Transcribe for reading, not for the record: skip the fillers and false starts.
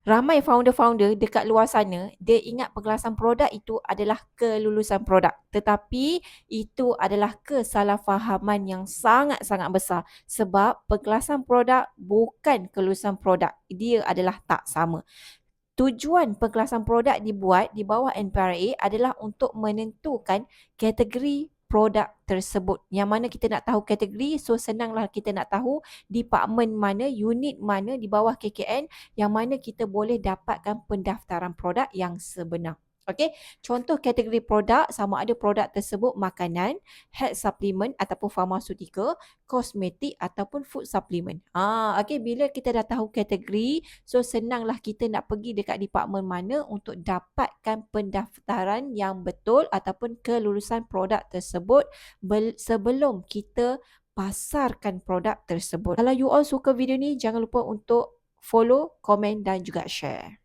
Ramai founder-founder dekat luar sana, dia ingat pergelasan produk itu adalah kelulusan produk. Tetapi itu adalah kesalahfahaman yang sangat-sangat besar. Sebab pergelasan produk bukan kelulusan produk. Dia adalah tak sama. Tujuan pergelasan produk dibuat di bawah NPRA adalah untuk menentukan kategori produk tersebut. Yang mana kita nak tahu kategori, so senanglah kita nak tahu department mana, unit mana di bawah KKN yang mana kita boleh dapatkan pendaftaran produk yang sebenar. Okey, contoh kategori produk sama ada produk tersebut makanan, health supplement ataupun pharmaceutical, kosmetik ataupun food supplement. Okey, bila kita dah tahu kategori, so senanglah kita nak pergi dekat department mana untuk dapatkan pendaftaran yang betul ataupun kelulusan produk tersebut sebelum kita pasarkan produk tersebut. Kalau you all suka video ni, jangan lupa untuk follow, komen dan juga share.